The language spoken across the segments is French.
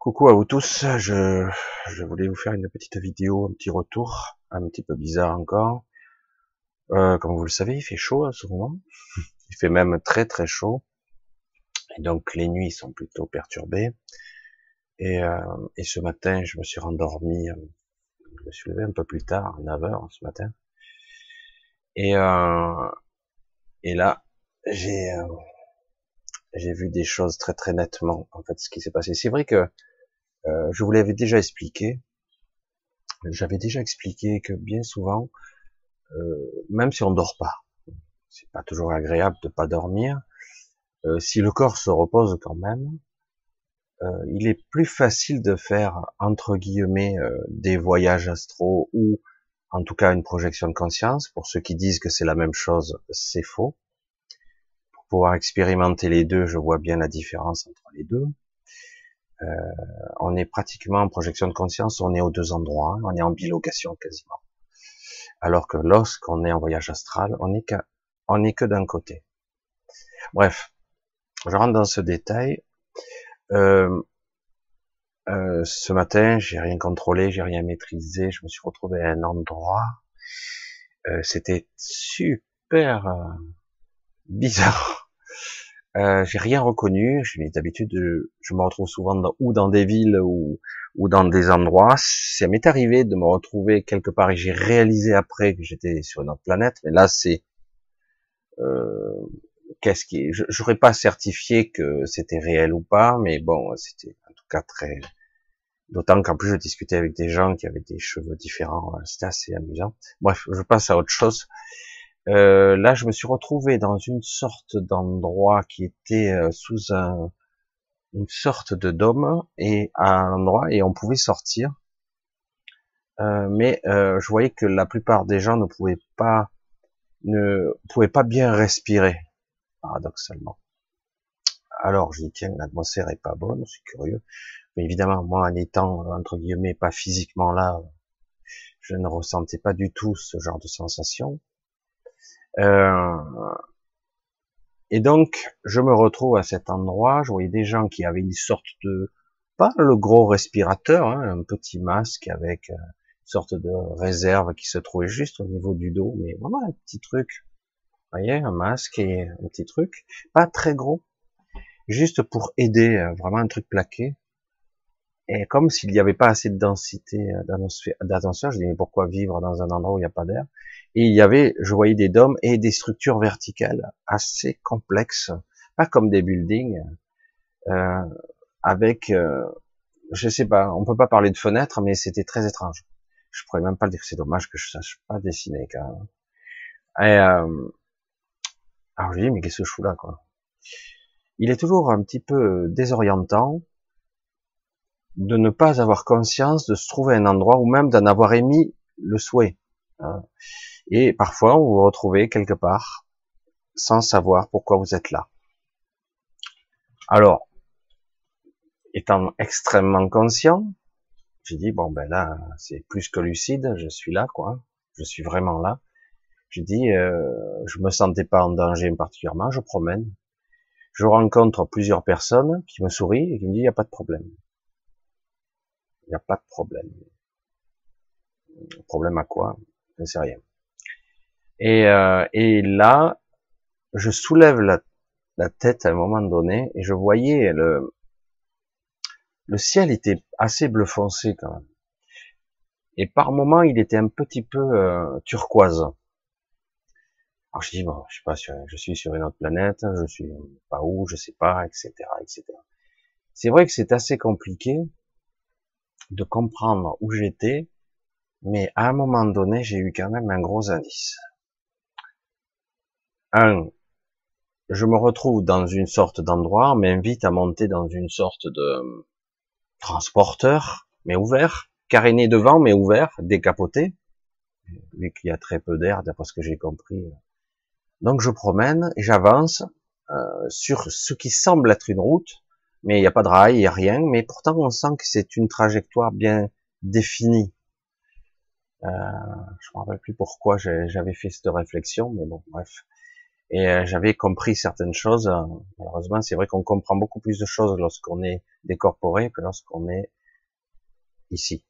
Coucou à vous tous, je voulais vous faire une petite vidéo, un petit retour, un petit peu bizarre encore. Comme vous le savez, il fait chaud en ce moment, il fait même très très chaud, et donc les nuits sont plutôt perturbées. Et, euh, et ce matin, je me suis rendormi, je me suis levé un peu plus tard, à 9 heures ce matin, et, euh, et là, j'ai euh, j'ai vu des choses très très nettement, en fait, ce qui s'est passé. C'est vrai que je vous l'avais déjà expliqué, j'avais déjà expliqué que bien souvent, même si on dort pas, c'est pas toujours agréable de pas dormir. Si le corps se repose quand même, il est plus facile de faire entre guillemets des voyages astraux ou en tout cas une projection de conscience. Pour ceux qui disent que c'est la même chose, c'est faux. Pour pouvoir expérimenter les deux, je vois bien la différence entre les deux. Euh, on est pratiquement en projection de conscience, on est aux deux endroits, on est en bilocation quasiment. Alors que lorsqu'on est en voyage astral, on est que d'un côté. Bref, je rentre dans ce détail. Euh, ce matin, j'ai rien contrôlé, j'ai rien maîtrisé, je me suis retrouvé à un endroit. C'était super bizarre. J'ai rien reconnu. D'habitude, je me retrouve souvent ou dans des villes ou dans des endroits. Ça m'est arrivé de me retrouver quelque part et j'ai réalisé après que j'étais sur une autre planète. Mais là, c'est euh, qu'est-ce qui, j'aurais pas certifié que c'était réel ou pas, mais bon, c'était en tout cas très. D'autant qu'en plus je discutais avec des gens qui avaient des cheveux différents, c'était assez amusant. Bref, je passe à autre chose. Là, je me suis retrouvé dans une sorte d'endroit qui était sous une sorte de dôme et à un endroit et on pouvait sortir. Mais je voyais que la plupart des gens ne pouvaient pas bien respirer, paradoxalement. Alors je dis tiens, l'atmosphère est pas bonne, c'est curieux. Mais évidemment, moi, en étant entre guillemets pas physiquement là, je ne ressentais pas du tout ce genre de sensation. Euh, et donc, je me retrouve à cet endroit, je voyais des gens qui avaient une sorte de, pas le gros respirateur, hein, un petit masque avec une sorte de réserve qui se trouvait juste au niveau du dos, mais vraiment un petit truc. Vous voyez, un masque et un petit truc, pas très gros, juste pour aider, vraiment un truc plaqué. Et comme s'il n'y avait pas assez de densité d'atmosphère, je dis mais pourquoi vivre dans un endroit où il n'y a pas d'air? Et il y avait, je voyais des dômes et des structures verticales assez complexes, pas comme des buildings, euh, avec, je sais pas, on peut pas parler de fenêtres, mais c'était très étrange. Je pourrais même pas le dire, c'est dommage que je sache pas dessiner quand même. Et, alors je dis mais qu'est-ce que je fous là quoi? Il est toujours un petit peu désorientant de ne pas avoir conscience de se trouver à un endroit ou même d'en avoir émis le souhait. Hein. Et parfois, vous vous retrouvez quelque part sans savoir pourquoi vous êtes là. Alors, étant extrêmement conscient, j'ai dit, bon ben là, c'est plus que lucide, je suis là, quoi. Je suis vraiment là. J'ai dit, je me sentais pas en danger particulièrement, je promène. Je rencontre plusieurs personnes qui me sourient et qui me disent, il n'y a pas de problème. Il n'y a pas de problème. Problème à quoi? Je ne sais rien. Et là, je soulève la tête à un moment donné et je voyais le ciel était assez bleu foncé quand même. Et par moments, il était un petit peu turquoise. Alors je dis bon, je sais pas, je suis sur une autre planète, je suis pas où, je sais pas, etc., etc. C'est vrai que c'est assez compliqué de comprendre où j'étais, mais à un moment donné, j'ai eu quand même un gros indice. Un, je me retrouve dans une sorte d'endroit, on m'invite à monter dans une sorte de transporteur, mais ouvert, caréné devant, mais ouvert, décapoté, vu qu'il y a très peu d'air, d'après ce que j'ai compris. Donc je promène et j'avance sur ce qui semble être une route, mais il n'y a pas de rail, il n'y a rien, mais pourtant on sent que c'est une trajectoire bien définie. Je me rappelle plus pourquoi j'avais fait cette réflexion, mais bon, bref. Et j'avais compris certaines choses. Malheureusement, c'est vrai qu'on comprend beaucoup plus de choses lorsqu'on est décorporé que lorsqu'on est ici.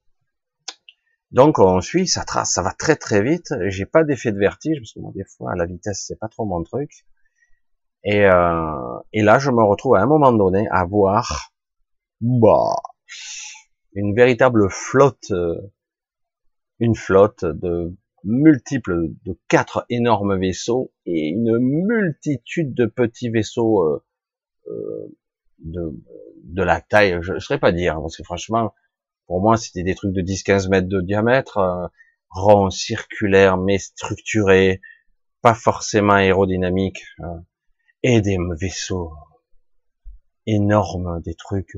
Donc on suit, ça trace, ça va très très vite. J'ai pas d'effet de vertige parce que moi, des fois à la vitesse c'est pas trop mon truc. Et là je me retrouve à un moment donné à voir bah, une véritable flotte, une flotte de multiples, de 4 énormes vaisseaux et une multitude de petits vaisseaux euh, de, de la taille, je ne saurais pas dire, parce que franchement, pour moi, c'était des trucs de 10-15 mètres de diamètre, ronds, circulaires, mais structurés, pas forcément aérodynamiques, et des vaisseaux énormes, des trucs,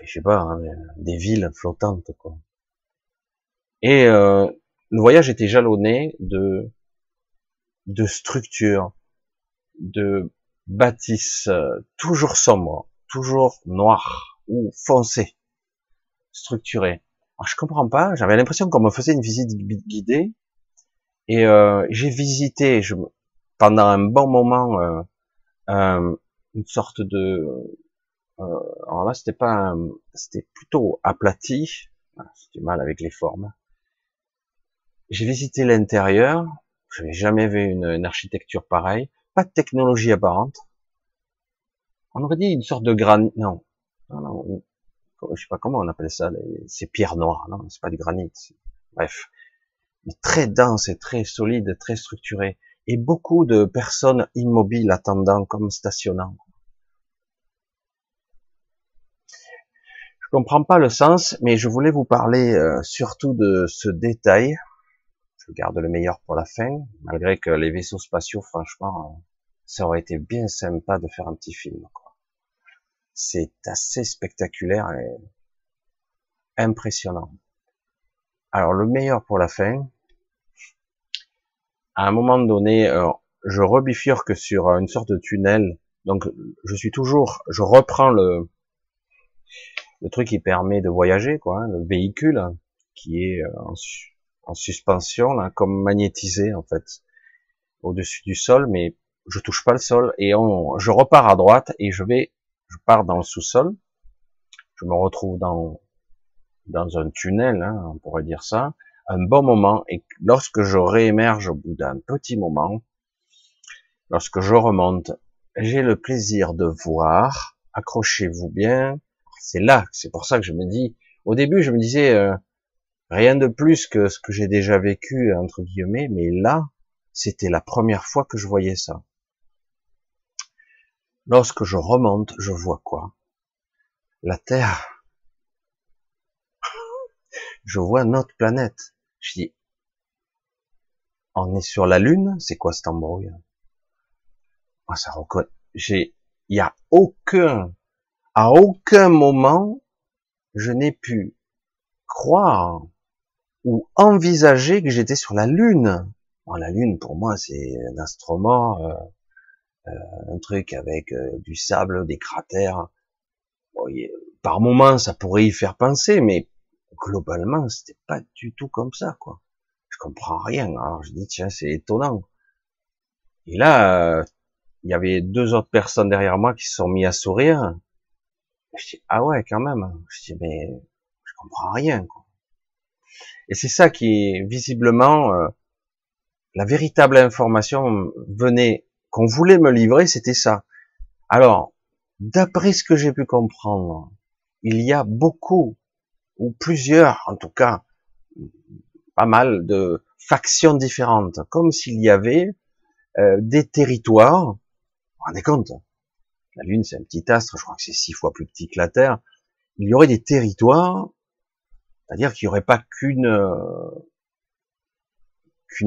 je sais pas, hein, des villes flottantes, quoi. Et le voyage était jalonné de structures, de bâtisses toujours sombres, toujours noires ou foncées, structurées. Alors je comprends pas, j'avais l'impression qu'on me faisait une visite guidée et j'ai visité pendant un bon moment une sorte de alors là c'était pas c'était plutôt aplati, j'ai du mal avec les formes. J'ai visité l'intérieur, je n'avais jamais vu une architecture pareille, pas de technologie apparente. On aurait dit une sorte de granit, non, non, je sais pas comment on appelle ça, ces pierres noires, non, c'est pas du granit. Bref, mais très dense et très solide, très structuré, et beaucoup de personnes immobiles attendant comme stationnant. Je comprends pas le sens, mais je voulais vous parler surtout de ce détail. Je garde le meilleur pour la fin, malgré que les vaisseaux spatiaux, franchement, ça aurait été bien sympa de faire un petit film, quoi. C'est assez spectaculaire et impressionnant. Alors le meilleur pour la fin, à un moment donné, je rebifurque sur une sorte de tunnel, donc je reprends le truc qui permet de voyager, quoi, hein, le véhicule qui est en suspension, là, comme magnétisé en fait, au-dessus du sol, mais je touche pas le sol et je repars à droite et je pars dans le sous-sol, je me retrouve dans un tunnel, hein, on pourrait dire ça, un bon moment, et lorsque je réémerge au bout d'un petit moment, lorsque je remonte, j'ai le plaisir de voir, accrochez-vous bien, c'est pour ça que je me dis, au début je me disais, rien de plus que ce que j'ai déjà vécu, entre guillemets, mais là, c'était la première fois que je voyais ça. Lorsque je remonte, je vois quoi? La Terre. Je vois notre planète. Je dis, on est sur la Lune? C'est quoi cette embrouille? Moi, ça reconnaît. Il y a à aucun moment, je n'ai pu croire ou envisager que j'étais sur la Lune. Bon, la Lune, pour moi, c'est un instrument, un truc avec du sable, des cratères. Bon, par moments, ça pourrait y faire penser, mais globalement, c'était pas du tout comme ça, quoi. Je comprends rien. Alors, je dis, tiens, c'est étonnant. Et là, il y avait 2 autres personnes derrière moi qui se sont mis à sourire. Je dis, ah ouais, quand même. Je dis, mais je comprends rien, quoi. Et c'est ça qui est visiblement la véritable information qu'on voulait me livrer, c'était ça. Alors, d'après ce que j'ai pu comprendre, il y a beaucoup, ou plusieurs, en tout cas, pas mal de factions différentes, comme s'il y avait des territoires. Vous vous rendez compte? La Lune, c'est un petit astre, je crois que c'est 6 fois plus petit que la Terre. Il y aurait des territoires, c'est-à-dire qu'il n'y aurait pas qu'une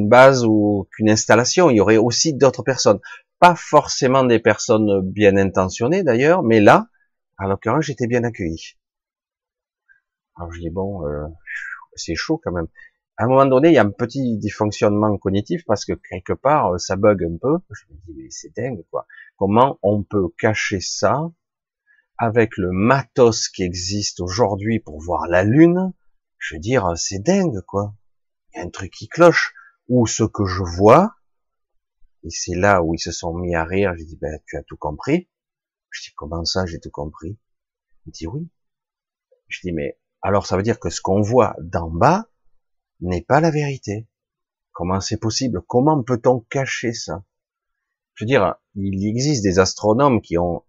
base ou qu'une installation, il y aurait aussi d'autres personnes. Pas forcément des personnes bien intentionnées d'ailleurs, mais là, à l'occurrence, j'étais bien accueilli. Alors je dis bon, c'est chaud quand même. À un moment donné, il y a un petit dysfonctionnement cognitif parce que quelque part, ça bug un peu. Je me dis mais c'est dingue quoi. Comment on peut cacher ça avec le matos qui existe aujourd'hui pour voir la Lune? Je veux dire, c'est dingue quoi. Il y a un truc qui cloche. Ou ce que je vois Et c'est là où ils se sont mis à rire. J'ai dit, ben, tu as tout compris. Je dis, comment ça, j'ai tout compris? Il dit, oui. Je dis, mais alors ça veut dire que ce qu'on voit d'en bas n'est pas la vérité. Comment c'est possible? Comment peut-on cacher ça? Je veux dire, il existe des astronomes qui ont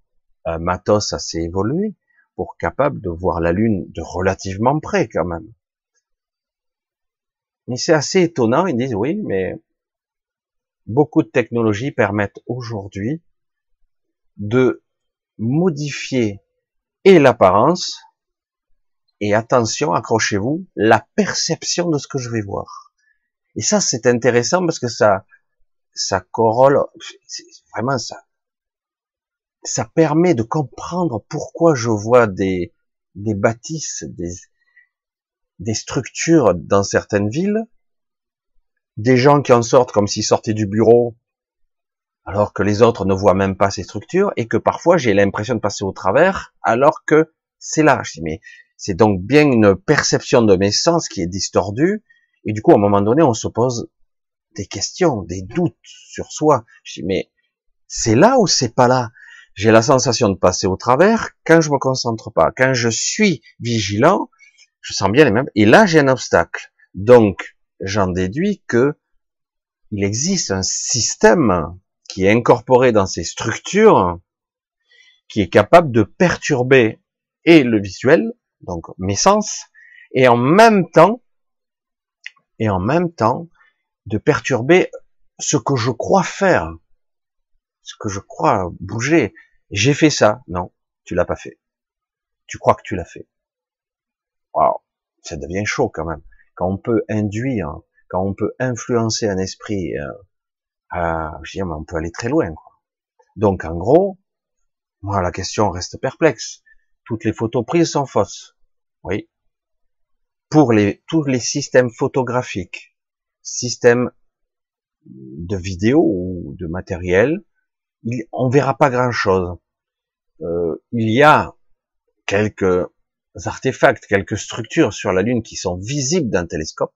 un matos assez évolué pour capable de voir la Lune de relativement près quand même. Mais c'est assez étonnant, ils disent oui, mais beaucoup de technologies permettent aujourd'hui de modifier et l'apparence, et attention, accrochez-vous, la perception de ce que je vais voir. Et ça, c'est intéressant parce que ça corrole, vraiment ça permet de comprendre pourquoi je vois des bâtisses, des structures dans certaines villes, des gens qui en sortent comme s'ils sortaient du bureau, alors que les autres ne voient même pas ces structures, et que parfois j'ai l'impression de passer au travers, alors que c'est là. Je dis, mais c'est donc bien une perception de mes sens qui est distordue, et du coup, à un moment donné, on se pose des questions, des doutes sur soi. Je dis, mais c'est là ou c'est pas là? J'ai la sensation de passer au travers quand je me concentre pas. Quand je suis vigilant, je sens bien les mêmes. Et là, j'ai un obstacle. Donc, j'en déduis que il existe un système qui est incorporé dans ces structures, qui est capable de perturber et le visuel, donc mes sens, et en même temps, de perturber ce que je crois faire, ce que je crois bouger. J'ai fait ça. Non, tu l'as pas fait. Tu crois que tu l'as fait. Waouh, ça devient chaud quand même. Quand on peut induire, quand on peut influencer un esprit, je veux dire, mais on peut aller très loin, quoi. Donc en gros, moi la question reste perplexe. Toutes les photos prises sont fausses. Oui. Pour tous les systèmes photographiques, systèmes de vidéo ou de matériel, on verra pas grand chose. Il y a quelques artefacts, quelques structures sur la Lune qui sont visibles d'un télescope,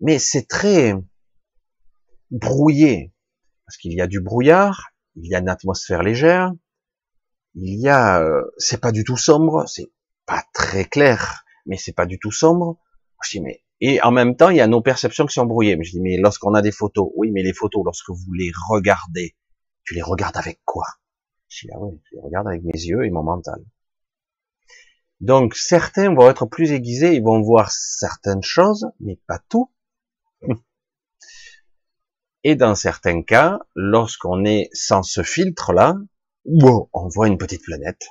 mais c'est très brouillé, parce qu'il y a du brouillard, il y a une atmosphère légère, il y a, c'est pas du tout sombre, c'est pas très clair, mais c'est pas du tout sombre. Je dis, mais, et en même temps, il y a nos perceptions qui sont brouillées. Mais je dis, mais lorsqu'on a des photos, oui, mais les photos, lorsque vous les regardez, tu les regardes avec quoi? Je dis, ah ouais, je les regarde avec mes yeux et mon mental. Donc, certains vont être plus aiguisés, ils vont voir certaines choses, mais pas tout. Et dans certains cas, lorsqu'on est sans ce filtre-là, bon, on voit une petite planète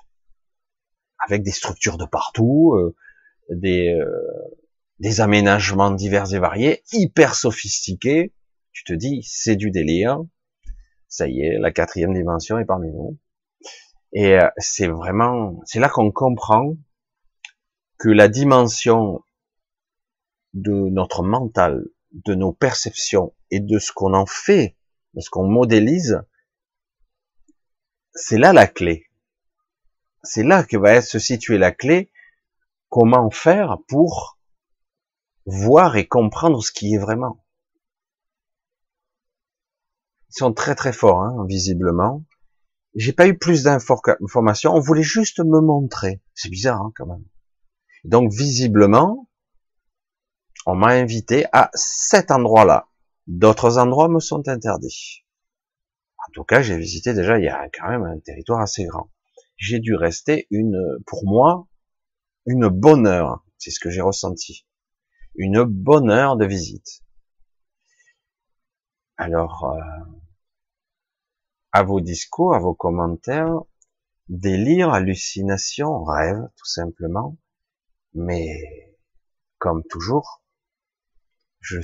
avec des structures de partout, des aménagements divers et variés, hyper sophistiqués. Tu te dis, c'est du délire. Ça y est, la 4e dimension est parmi nous. Et c'est là qu'on comprend que la dimension de notre mental, de nos perceptions et de ce qu'on en fait, de ce qu'on modélise, c'est là la clé. C'est là que va se situer la clé. Comment faire pour voir et comprendre ce qui est vraiment. Ils sont très très forts, hein, visiblement. J'ai pas eu plus d'informations. On voulait juste me montrer. C'est bizarre, hein, quand même. Donc visiblement, on m'a invité à cet endroit-là. D'autres endroits me sont interdits. En tout cas, j'ai visité déjà, il y a quand même un territoire assez grand. J'ai dû rester pour moi, une bonne heure. C'est ce que j'ai ressenti. Une bonne heure de visite. Alors, à vos discours, à vos commentaires, délire, hallucination, rêve, tout simplement. Mais, comme toujours, je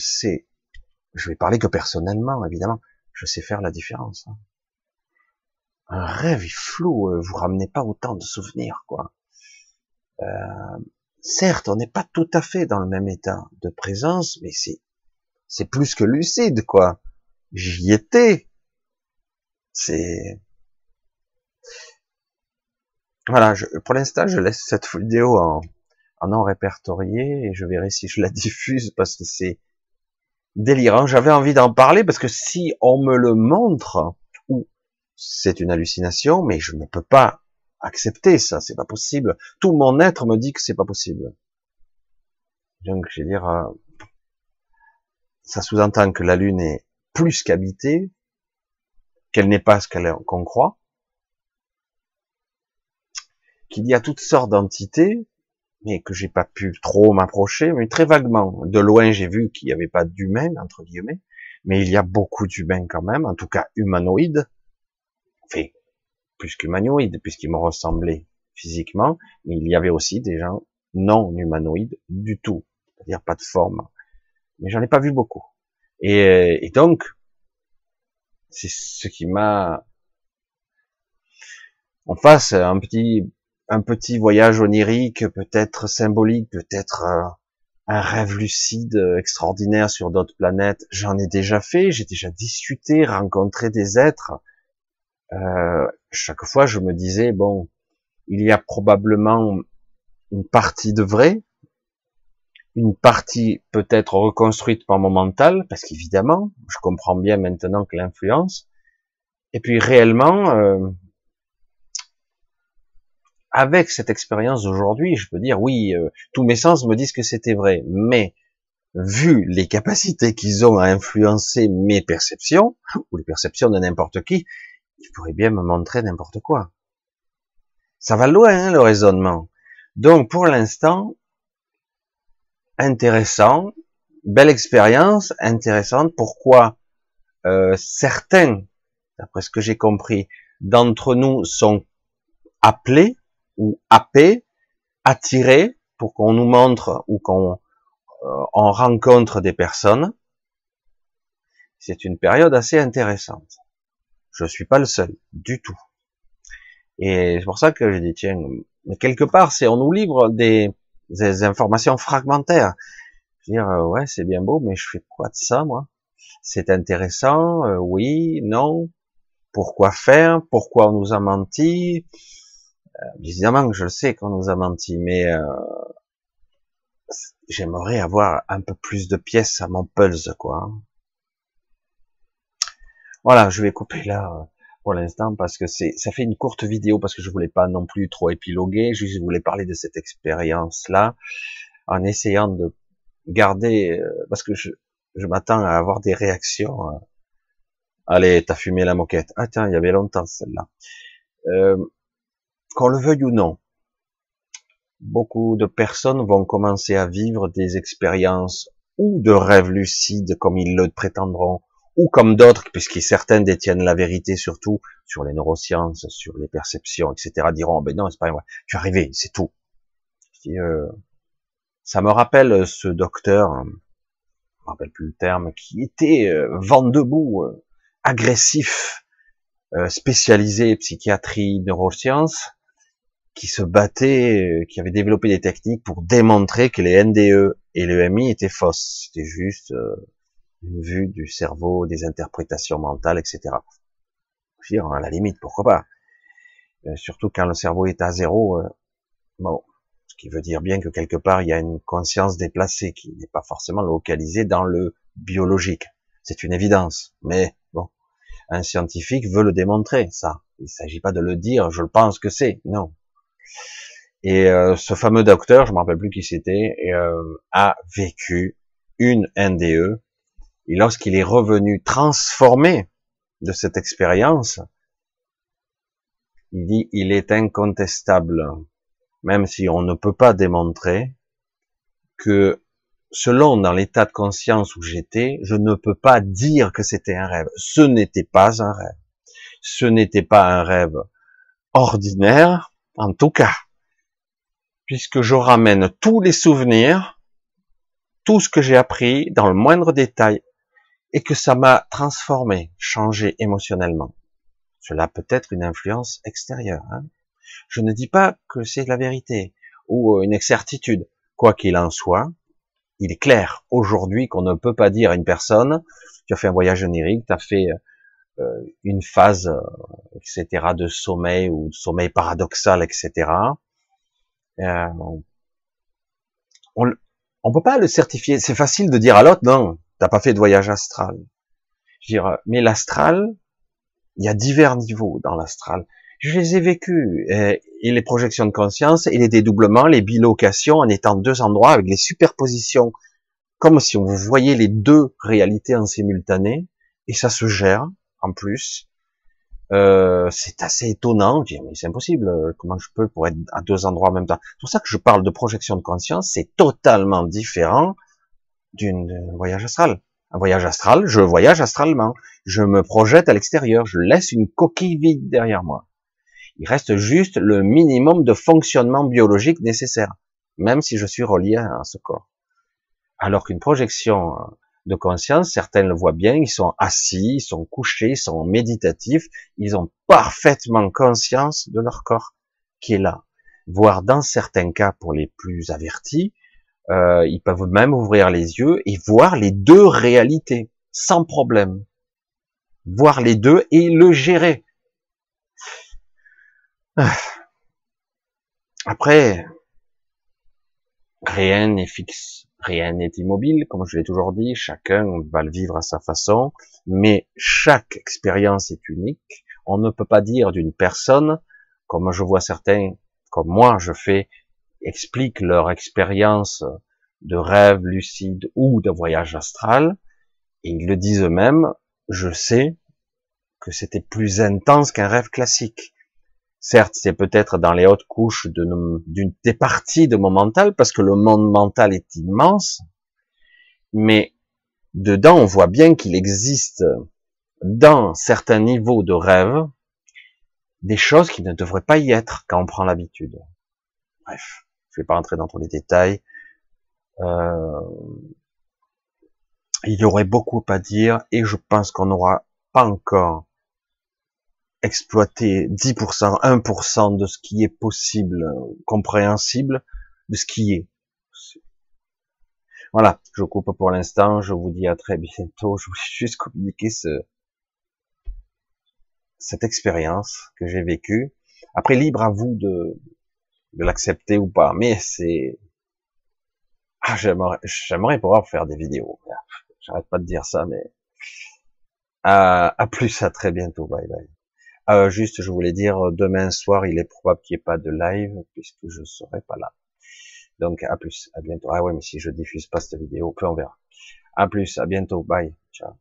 vais parler que personnellement, évidemment, je sais faire la différence. Un rêve est flou, vous ramenez pas autant de souvenirs, quoi. Certes, on n'est pas tout à fait dans le même état de présence, mais c'est plus que lucide, quoi. J'y étais. Voilà, pour l'instant, je laisse cette vidéo en non répertorié et je verrai si je la diffuse parce que délirant. J'avais envie d'en parler parce que si on me le montre, ou c'est une hallucination, mais je ne peux pas accepter ça, c'est pas possible. Tout mon être me dit que c'est pas possible. Donc, je veux dire, ça sous-entend que la Lune est plus qu'habitée, qu'elle n'est pas ce qu'on croit, qu'il y a toutes sortes d'entités, mais que j'ai pas pu trop m'approcher, mais très vaguement. De loin, j'ai vu qu'il n'y avait pas d'humains, entre guillemets, mais il y a beaucoup d'humains quand même, en tout cas humanoïdes, enfin, plus qu'humanoïdes, puisqu'ils me ressemblaient physiquement, mais il y avait aussi des gens non humanoïdes du tout, c'est-à-dire pas de forme. Mais j'en ai pas vu beaucoup. Et donc, c'est ce qui m'a, en face, un petit voyage onirique, peut-être symbolique, peut-être un rêve lucide extraordinaire sur d'autres planètes. J'en ai déjà fait, j'ai déjà discuté, rencontré des êtres. Chaque fois, je me disais, bon, il y a probablement une partie de vrai, une partie peut-être reconstruite par mon mental, parce qu'évidemment, je comprends bien maintenant que l'influence, et puis réellement, avec cette expérience d'aujourd'hui, je peux dire oui, tous mes sens me disent que c'était vrai, mais vu les capacités qu'ils ont à influencer mes perceptions, ou les perceptions de n'importe qui, ils pourraient bien me montrer n'importe quoi. Ça va loin, hein, le raisonnement. Donc, pour l'instant, intéressant, belle expérience, intéressante. Pourquoi certains, d'après ce que j'ai compris, d'entre nous sont appelés ou happés, attirés pour qu'on nous montre ou qu'on on rencontre des personnes. C'est une période assez intéressante. Je suis pas le seul du tout. Et c'est pour ça que je dis tiens, mais quelque part, c'est on nous livre des informations fragmentaires. Je veux dire, ouais, c'est bien beau, mais je fais quoi de ça, moi? C'est intéressant, oui, non. Pourquoi faire? Pourquoi on nous a menti? Évidemment que je le sais qu'on nous a menti, mais j'aimerais avoir un peu plus de pièces à mon puzzle, quoi. Voilà, je vais couper là pour l'instant parce que ça fait une courte vidéo parce que je voulais pas non plus trop épiloguer, je voulais parler de cette expérience-là en essayant de garder parce que je m'attends à avoir des réactions. Allez, t'as fumé la moquette. Ah tiens, il y avait longtemps celle-là. Qu'on le veuille ou non, beaucoup de personnes vont commencer à vivre des expériences ou de rêves lucides comme ils le prétendront, ou comme d'autres, puisque certains détiennent la vérité surtout sur les neurosciences, sur les perceptions, etc., diront, ben non, c'est pas vrai, tu es arrivé, c'est tout. Ça me rappelle ce docteur, je me rappelle plus le terme, qui était vent debout, agressif, spécialisé psychiatrie, neurosciences, qui se battait, qui avait développé des techniques pour démontrer que les NDE et le MI étaient fausses. C'était juste une vue du cerveau, des interprétations mentales, etc. Je veux dire, à la limite, pourquoi pas. Surtout quand le cerveau est à zéro, bon, ce qui veut dire bien que quelque part, il y a une conscience déplacée qui n'est pas forcément localisée dans le biologique. C'est une évidence. Mais bon, un scientifique veut le démontrer, ça. Il ne s'agit pas de le dire, je le pense que c'est. Non. Et ce fameux docteur, je me rappelle plus qui c'était, a vécu une NDE. Et lorsqu'il est revenu transformé de cette expérience, il dit, il est incontestable, même si on ne peut pas démontrer, que selon dans l'état de conscience où j'étais, je ne peux pas dire que c'était un rêve. Ce n'était pas un rêve. Ce n'était pas un rêve ordinaire, en tout cas, puisque je ramène tous les souvenirs, tout ce que j'ai appris dans le moindre détail, et que ça m'a transformé, changé émotionnellement. Cela peut être une influence extérieure. Hein. Je ne dis pas que c'est la vérité ou une certitude. Quoi qu'il en soit, il est clair aujourd'hui qu'on ne peut pas dire à une personne, tu as fait un voyage onirique, tu as fait une phase, etc., de sommeil ou de sommeil paradoxal, etc. On peut pas le certifier. C'est facile de dire à l'autre, non, t'as pas fait de voyage astral. Je veux dire, mais l'astral, il y a divers niveaux dans l'astral. Je les ai vécus. Et les projections de conscience, et les dédoublements, les bilocations, en étant deux endroits avec les superpositions, comme si on voyait les deux réalités en simultané, et ça se gère, en plus. C'est assez étonnant. Je dis, mais c'est impossible. Comment je peux pour être à deux endroits en même temps? C'est pour ça que je parle de projection de conscience. C'est totalement différent d'un voyage astral. Un voyage astral, je voyage astralement. Je me projette à l'extérieur. Je laisse une coquille vide derrière moi. Il reste juste le minimum de fonctionnement biologique nécessaire, même si je suis relié à ce corps. Alors qu'une projection de conscience, certains le voient bien, ils sont assis, ils sont couchés, ils sont méditatifs, ils ont parfaitement conscience de leur corps qui est là. Voire dans certains cas, pour les plus avertis, ils peuvent même ouvrir les yeux et voir les deux réalités, sans problème. Voir les deux et le gérer. Après, rien n'est fixe, rien n'est immobile, comme je l'ai toujours dit, chacun va le vivre à sa façon, mais chaque expérience est unique. On ne peut pas dire d'une personne, comme je vois certains, comme moi je fais, expliquent leur expérience de rêve lucide ou de voyage astral, et ils le disent eux-mêmes, je sais que c'était plus intense qu'un rêve classique. Certes, c'est peut-être dans les hautes couches d'une des parties de mon mental, parce que le monde mental est immense, mais dedans, on voit bien qu'il existe, dans certains niveaux de rêve, des choses qui ne devraient pas y être quand on prend l'habitude. Bref, je vais pas rentrer dans tous les détails. Il y aurait beaucoup à dire, et je pense qu'on n'aura pas encore exploiter 10%, 1% de ce qui est possible, compréhensible, de ce qui est. Voilà, je coupe pour l'instant, je vous dis à très bientôt, je voulais juste communiquer cette expérience que j'ai vécue. Après, libre à vous de l'accepter ou pas, mais c'est, j'aimerais pouvoir faire des vidéos. J'arrête pas de dire ça, mais à plus, à très bientôt, bye bye. Juste, je voulais dire, demain soir, il est probable qu'il n'y ait pas de live, puisque je serai pas là. Donc, à plus, à bientôt. Ah ouais, mais si je diffuse pas cette vidéo, on verra. À plus, à bientôt, bye, ciao.